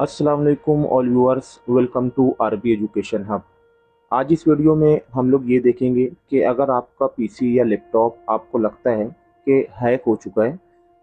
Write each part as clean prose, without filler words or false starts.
अस्सलाम वालेकुम all viewers, welcome to RB education hub. आज इस वीडियो में हम लोग ये देखेंगे कि अगर आपका पीसी या लैपटॉप आपको लगता है कि हैक हो चुका है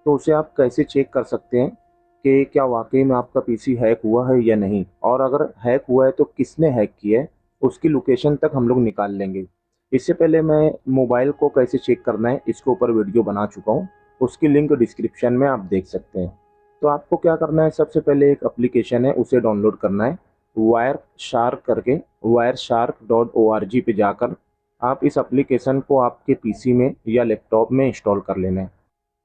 तो उसे आप कैसे चेक कर सकते हैं कि क्या वाकई में आपका पीसी हैक हुआ है या नहीं, और अगर हैक हुआ है तो किसने हैक किया है उसकी लोकेशन तक हम लोग निकाल लेंगे। इससे पहले मैं मोबाइल को कैसे चेक करना है इसके ऊपर वीडियो बना चुका हूँ, उसकी लिंक डिस्क्रिप्शन में आप देख सकते हैं। तो आपको क्या करना है, सबसे पहले एक एप्लीकेशन है उसे डाउनलोड करना है, वायर शार्क करके। wireshark.org पे जाकर आप इस एप्लीकेशन को आपके पीसी में या लैपटॉप में इंस्टॉल कर लेना है।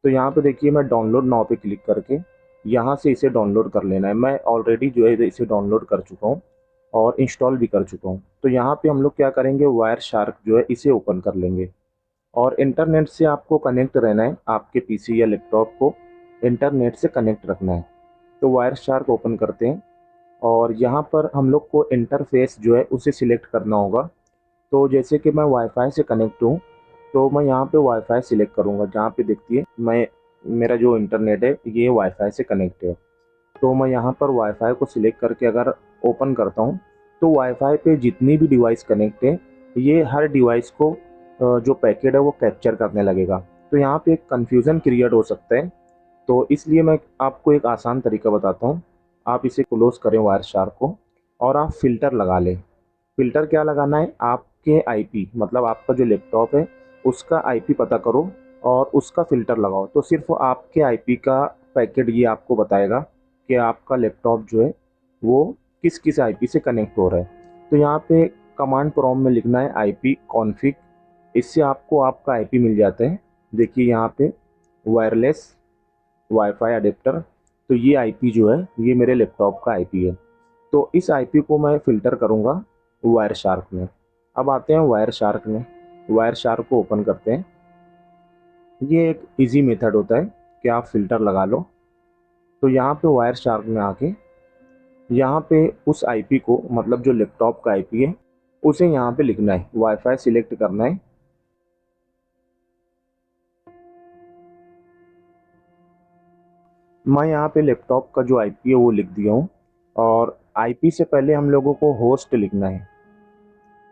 तो यहाँ पे देखिए, मैं डाउनलोड नाउ पे क्लिक करके यहाँ से इसे डाउनलोड कर लेना है। मैं ऑलरेडी जो है इसे डाउनलोड कर चुका हूँ और इंस्टॉल भी कर चुका हूँ। तो यहाँ पे हम लोग क्या करेंगे, वायर शार्क जो है इसे ओपन कर लेंगे और इंटरनेट से आपको कनेक्ट रहना है। आपके पीसी या लैपटॉप को इंटरनेट से कनेक्ट रखना है। तो वायर शार्क ओपन करते हैं और यहाँ पर हम लोग को इंटरफेस जो है उसे सिलेक्ट करना होगा। तो जैसे कि मैं वाईफाई से कनेक्ट हूँ तो मैं यहाँ पे वाईफाई सिलेक्ट करूँगा। जहाँ पे देखती है मैं, मेरा जो इंटरनेट है ये वाईफाई से कनेक्ट है। तो मैं यहाँ पर वाईफाई को सिलेक्ट करके अगर ओपन करता हूँ तो वाईफाई पे जितनी भी डिवाइस कनेक्ट है ये हर डिवाइस को जो पैकेट है वो कैप्चर करने लगेगा। तो यहाँ पे एक कन्फ्यूज़न क्रिएट हो सकता है, तो इसलिए मैं आपको एक आसान तरीका बताता हूँ। आप इसे क्लोज करें वायर शार्क को और आप फ़िल्टर लगा लें। फ़िल्टर क्या लगाना है, आपके आईपी मतलब आपका जो लैपटॉप है उसका आईपी पता करो और उसका फ़िल्टर लगाओ। तो सिर्फ आपके आईपी का पैकेट ये आपको बताएगा कि आपका लैपटॉप जो है वो किस किस आईपी से कनेक्ट हो रहा है। तो यहाँ पे कमांड प्रॉम्प्ट में लिखना है आईपी कॉन्फ़िग, इससे आपको आपका आईपी मिल जाता है। देखिए यहाँ पे वायरलेस वाईफाई अडेप्टर, तो ये आईपी जो है ये मेरे लैपटॉप का आईपी है। तो इस आईपी को मैं फ़िल्टर करूँगा वायर शार्क में। अब आते हैं वायर शार्क में, वायर शार्क को ओपन करते हैं। ये एक इजी मेथड होता है कि आप फ़िल्टर लगा लो। तो यहाँ पे वायर शार्क में आके यहाँ पे उस आईपी को, मतलब जो लैपटॉप का आईपी है उसे यहाँ पे लिखना है, वाईफाई सिलेक्ट करना है। मैं यहाँ पे लैपटॉप का जो आईपी है वो लिख दिया हूँ और आईपी से पहले हम लोगों को होस्ट लिखना है,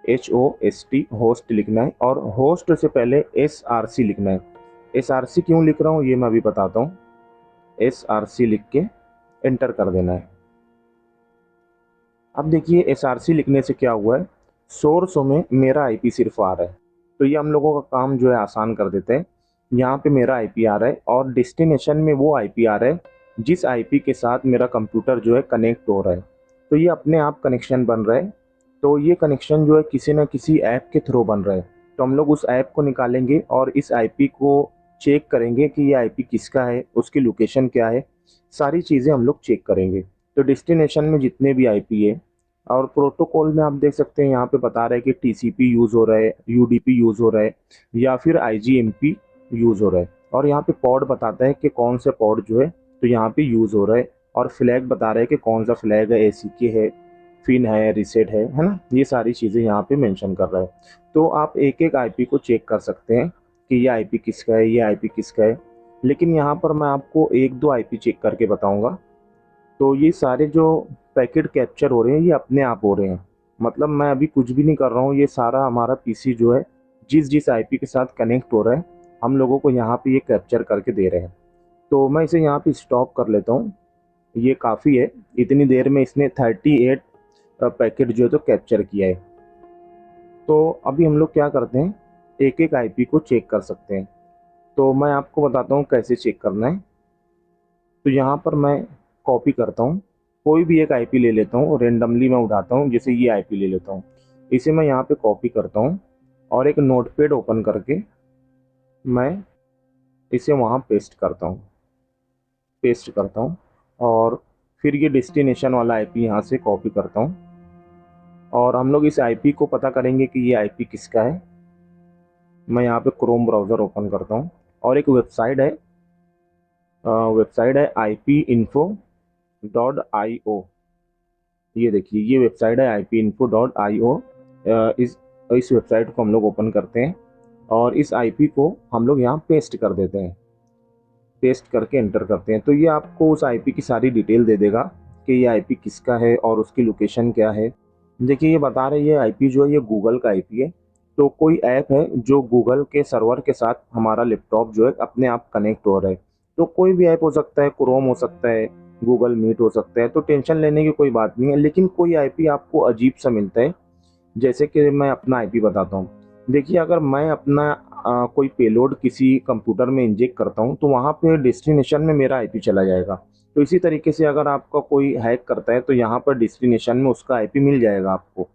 HOST होस्ट लिखना है, और होस्ट से पहले SRC लिखना है। SRC क्यों लिख रहा हूँ ये मैं अभी बताता हूँ। SRC लिख के एंटर कर देना है। अब देखिए SRC लिखने से क्या हुआ है, सोर्स में मेरा आईपी सिर्फ आ रहा है। तो ये हम लोगों का काम जो है आसान कर देते हैं। यहाँ पे मेरा आईपी आ रहा है और डेस्टिनेशन में वो आईपी आ रहा है जिस आईपी के साथ मेरा कंप्यूटर जो है कनेक्ट हो रहा है। तो ये अपने आप कनेक्शन बन रहा है। तो ये कनेक्शन जो है किसी न किसी ऐप के थ्रू बन रहा है। तो हम लोग उस ऐप को निकालेंगे और इस आईपी को चेक करेंगे कि ये आईपी किसका है, उसकी लोकेशन क्या है, सारी चीज़ें हम लोग चेक करेंगे। तो डेस्टिनेशन में जितने भी आईपी है, और प्रोटोकॉल में आप देख सकते हैं यहाँ पे बता रहा है कि टीसीपी यूज़ हो रहा है, यूडीपी यूज़ हो रहा है या फिर आईजीएमपी यूज़ हो रहा है। और यहाँ पे पॉड बताता है कि कौन सा पॉड जो है तो यहाँ पे यूज़ हो रहा है, और फ्लैग बता रहा है कि कौन सा फ्लैग है, एसीके है, फिन है, रीसेट है ना। ये सारी चीज़ें यहाँ पे मेंशन कर रहा है। तो आप एक एक आईपी को चेक कर सकते हैं कि ये आईपी किसका है, ये आईपी किसका है। लेकिन यहाँ पर मैं आपको एक दो आईपी चेक करके बताऊँगा। तो ये सारे जो पैकेट कैप्चर हो रहे हैं ये अपने आप हो रहे हैं, मतलब मैं अभी कुछ भी नहीं कर रहा हूँ। ये सारा हमारा पीसी जो है जिस जिस आईपी के साथ कनेक्ट हो रहा है हम लोगों को यहाँ पे ये कैप्चर करके दे रहे हैं। तो मैं इसे यहाँ पे स्टॉप कर लेता हूँ, ये काफ़ी है। इतनी देर में इसने 38 पैकेट जो है तो कैप्चर किया है। तो अभी हम लोग क्या करते हैं, एक एक आईपी को चेक कर सकते हैं। तो मैं आपको बताता हूँ कैसे चेक करना है। तो यहाँ पर मैं कॉपी करता हूँ, कोई भी एक आईपी ले लेता हूँ, रेंडमली मैं उठाता हूँ, जैसे ये आईपी ले लेता हूँ, इसे मैं यहाँ पे कॉपी करता हूँ और एक नोटपैड ओपन करके मैं इसे वहाँ पेस्ट करता हूँ और फिर ये डेस्टिनेशन वाला आईपी यहाँ से कॉपी करता हूँ और हम लोग इस आईपी को पता करेंगे कि ये आईपी किसका है। मैं यहाँ पे क्रोम ब्राउज़र ओपन करता हूँ और एक वेबसाइट है ipinfo.io। ये देखिए ये वेबसाइट है ipinfo.io। इस वेबसाइट को हम लोग ओपन करते हैं और इस आईपी को हम लोग यहाँ पेस्ट कर देते हैं, पेस्ट करके एंटर करते हैं। तो ये आपको उस आईपी की सारी डिटेल दे देगा कि ये आईपी किसका है और उसकी लोकेशन क्या है। देखिए ये बता रही है आईपी जो है ये गूगल का आईपी है। तो कोई ऐप है जो गूगल के सर्वर के साथ हमारा लैपटॉप जो है अपने आप कनेक्ट हो रहा है। तो कोई भी ऐप हो सकता है, क्रोम हो सकता है, गूगल मीट हो सकता है, तो टेंशन लेने की कोई बात नहीं है। लेकिन कोई आईपी आपको अजीब सा मिलता है। जैसे कि मैं अपना आईपी बताता हूँ। देखिए अगर मैं अपना कोई पेलोड किसी कंप्यूटर में इंजेक्ट करता हूँ तो वहाँ पे डेस्टिनेशन में मेरा आईपी चला जाएगा। तो इसी तरीके से अगर आपका कोई हैक करता है तो यहाँ पर डेस्टिनेशन में उसका आईपी मिल जाएगा आपको,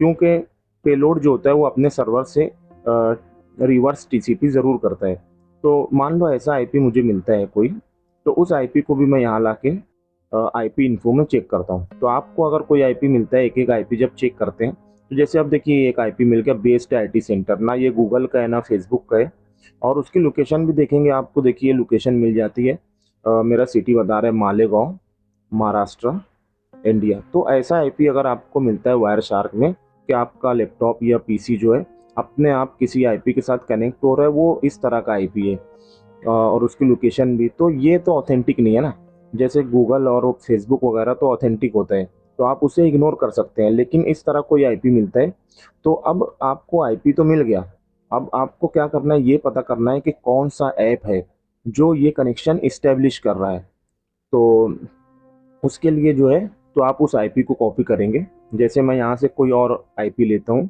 क्योंकि पेलोड जो होता है वो अपने सर्वर से रिवर्स टीसीपी ज़रूर करता है। तो मान लो ऐसा आईपी मुझे मिलता है कोई, तो उस आईपी को भी मैं यहाँ ला के आईपी इन्फो में चेक करता हूँ। तो आपको अगर कोई आईपी मिलता है, एक एक आईपी जब चेक करते हैं, तो जैसे अब देखिए एक आईपी मिल गया बेस्ड आईटी सेंटर, ना ये गूगल का है ना फेसबुक का है। और उसकी लोकेशन भी देखेंगे आपको, देखिए लोकेशन मिल जाती है। मेरा सिटी बता रहा है मालेगांव, महाराष्ट्र, इंडिया। तो ऐसा आईपी अगर आपको मिलता है वायर शार्क में कि आपका लैपटॉप या पीसी जो है अपने आप किसी आईपी के साथ कनेक्ट हो रहा है, वो इस तरह का आईपी है और उसकी लोकेशन भी, तो ये तो ऑथेंटिक नहीं है ना। जैसे गूगल और फेसबुक वगैरह तो ऑथेंटिक होता है, तो आप उसे इग्नोर कर सकते हैं। लेकिन इस तरह कोई आईपी मिलता है तो अब आपको आईपी तो मिल गया, अब आपको क्या करना है, ये पता करना है कि कौन सा ऐप है जो ये कनेक्शन इस्टेब्लिश कर रहा है। तो उसके लिए जो है, तो आप उस आईपी को कॉपी करेंगे। जैसे मैं यहाँ से कोई और आईपी लेता हूँ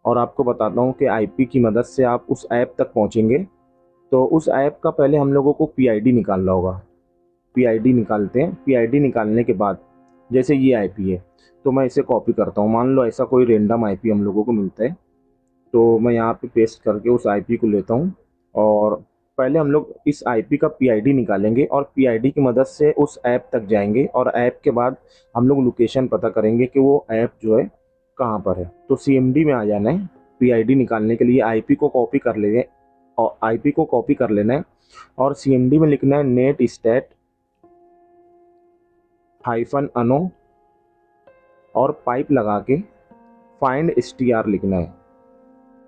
और आपको बताता हूँ कि आईपी की मदद से आप उस ऐप तक पहुँचेंगे। तो उस ऐप का पहले हम लोगों को पीआईडी निकालना होगा। पीआईडी निकालते हैं। पीआईडी निकालने के बाद जैसे ये आईपी है तो मैं इसे कॉपी करता हूँ। मान लो ऐसा कोई रेंडम आईपी हम लोगों को मिलता है, तो मैं यहाँ पे पेस्ट करके उस आईपी को लेता हूँ और पहले हम लोग इस आईपी का पीआईडी निकालेंगे और पीआईडी की मदद से उस ऐप तक जाएंगे और ऐप के बाद हम लोग लोकेशन पता करेंगे कि वो ऐप जो है कहाँ पर है। तो सीएमडी में आ जाना है। पीआईडी निकालने के लिए आईपी को कॉपी कर लेंगे और आईपी को कॉपी कर लेना है और सीएमडी में लिखना है नेट स्टैट हाइफन अनो और पाइप लगा के फाइंड एसटीआर लिखना है।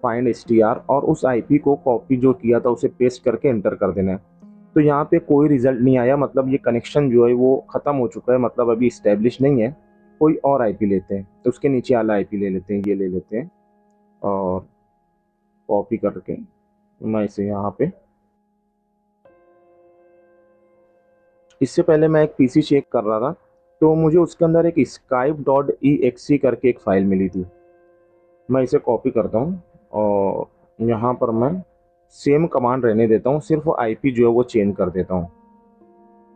फाइंड एसटीआर और उस आईपी को कॉपी जो किया था उसे पेस्ट करके एंटर कर देना है। तो यहाँ पे कोई रिजल्ट नहीं आया, मतलब ये कनेक्शन जो है वो ख़त्म हो चुका है, मतलब अभी इस्टेब्लिश नहीं है। कोई और आईपी लेते हैं, तो उसके नीचे वाला आईपी ले लेते हैं, ये ले लेते हैं और कॉपी करके मैं इसे यहाँ पे, इससे पहले मैं एक पीसी चेक कर रहा था तो मुझे उसके अंदर एक skype.exe करके एक फ़ाइल मिली थी। मैं इसे कॉपी करता हूँ और यहाँ पर मैं सेम कमांड रहने देता हूँ, सिर्फ आईपी जो है वो चेंज कर देता हूँ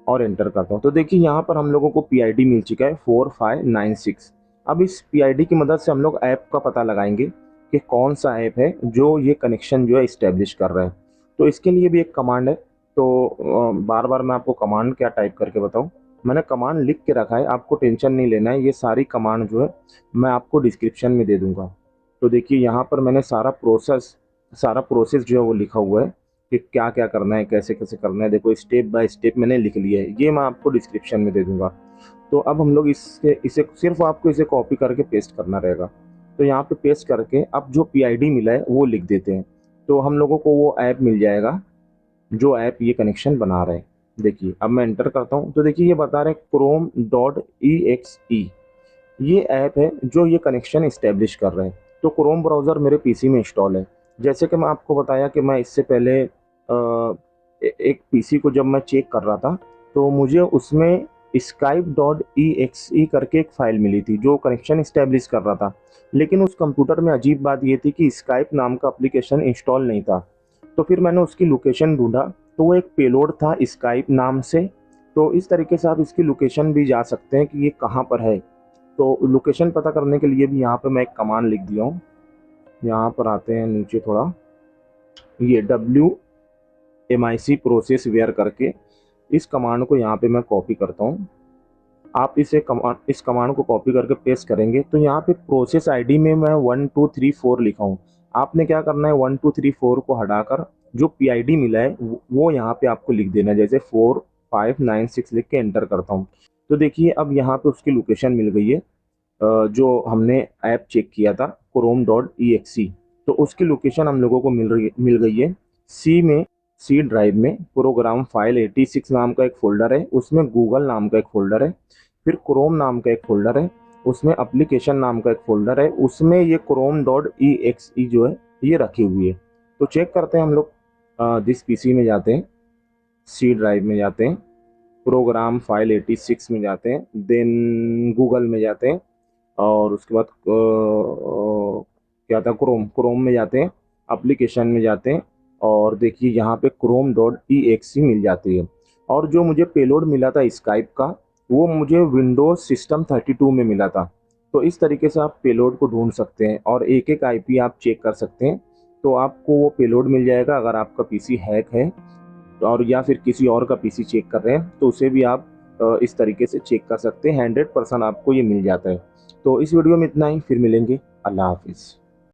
और एंटर करता हूँ। तो देखिए यहाँ पर हम लोगों को पीआईडी मिल चुका है 4596। अब इस पीआईडी की मदद से हम लोग ऐप का पता लगाएंगे कि कौन सा ऐप है जो ये कनेक्शन जो है इस्टेब्लिश कर रहा है। तो इसके लिए भी एक कमांड है। तो बार बार मैं आपको कमांड क्या टाइप करके बताऊँ, मैंने कमांड लिख के रखा है, आपको टेंशन नहीं लेना है। ये सारी कमांड जो है मैं आपको डिस्क्रिप्शन में दे दूँगा। तो देखिए यहाँ पर मैंने सारा प्रोसेस जो है वो लिखा हुआ है कि क्या क्या करना है, कैसे कैसे करना है। देखो स्टेप बाय स्टेप मैंने लिख लिया है, ये मैं आपको डिस्क्रिप्शन में दे दूंगा। तो अब हम लोग इसे सिर्फ आपको इसे कॉपी करके पेस्ट करना रहेगा। तो यहाँ पे पेस्ट करके अब जो पीआईडी मिला है वो लिख देते हैं, तो हम लोगों को वो ऐप मिल जाएगा जो ऐप ये कनेक्शन बना रहे हैं। देखिए अब मैं एंटर करता हूँ तो देखिए ये बता रहे chrome.exe, ये ऐप है जो ये कनेक्शन इस्टेब्लिश कर रहे हैं। तो क्रोम ब्राउज़र मेरे पीसी में इंस्टॉल है। जैसे कि मैं आपको बताया कि मैं इससे पहले एक पीसी को जब मैं चेक कर रहा था तो मुझे उसमें skype.exe करके एक फ़ाइल मिली थी जो कनेक्शन इस्टेब्लिश कर रहा था। लेकिन उस कंप्यूटर में अजीब बात ये थी कि स्काइप नाम का एप्लीकेशन इंस्टॉल नहीं था। तो फिर मैंने उसकी लोकेशन ढूंढा तो वो एक पेलोड था स्काइप नाम से। तो इस तरीके से आप इसकी लोकेशन भी जा सकते हैं कि ये कहाँ पर है। तो लोकेशन पता करने के लिए भी यहाँ पे मैं एक कमांड लिख दिया हूँ। यहाँ पर आते हैं नीचे थोड़ा, ये WMIC प्रोसेस वेयर करके इस कमांड को यहाँ पे मैं कॉपी करता हूँ। आप इस कमांड को कॉपी करके पेस्ट करेंगे तो यहाँ पे प्रोसेस आईडी में मैं 1 2 3 4 लिखा हूँ। आपने क्या करना है, 1 2 3 4 को हटाकर जो पीआईडी मिला है वो यहाँ पे आपको लिख देना है। जैसे 4 5 9 6 लिख के एंटर करता हूँ। तो देखिए अब यहाँ पे उसकी लोकेशन मिल गई है जो हमने ऐप चेक किया था chrome.exe। तो उसकी लोकेशन हम लोगों को मिल गई है। सी ड्राइव में प्रोग्राम फाइल 86 नाम का एक फ़ोल्डर है, उसमें गूगल नाम का एक फ़ोल्डर है। फिर क्रोम नाम का एक फ़ोल्डर है, उसमें एप्लीकेशन नाम का एक फ़ोल्डर है, उसमें ये chrome.exe जो है ये रखी हुई है। तो चेक करते हैं हम लोग। दिस पीसी में जाते हैं, सी ड्राइव में जाते हैं, प्रोग्राम फाइल 86 में जाते हैं, देन गूगल में जाते हैं, और उसके बाद क्या था, क्रोम में जाते हैं, एप्लीकेशन में जाते हैं, और देखिए यहाँ पे chrome.exe मिल जाती है। और जो मुझे पेलोड मिला था स्काइप का, वो मुझे विंडोज सिस्टम 32 में मिला था। तो इस तरीके से आप पेलोड को ढूंढ सकते हैं और एक एक आईपी आप चेक कर सकते हैं, तो आपको वो पेलोड मिल जाएगा। अगर आपका पीसी हैक है और या फिर किसी और का पीसी चेक कर रहे हैं, तो उसे भी आप इस तरीके से चेक कर सकते हैं। 100% आपको ये मिल जाता है। तो इस वीडियो में इतना ही, फिर मिलेंगे। अल्लाह हाफिज़।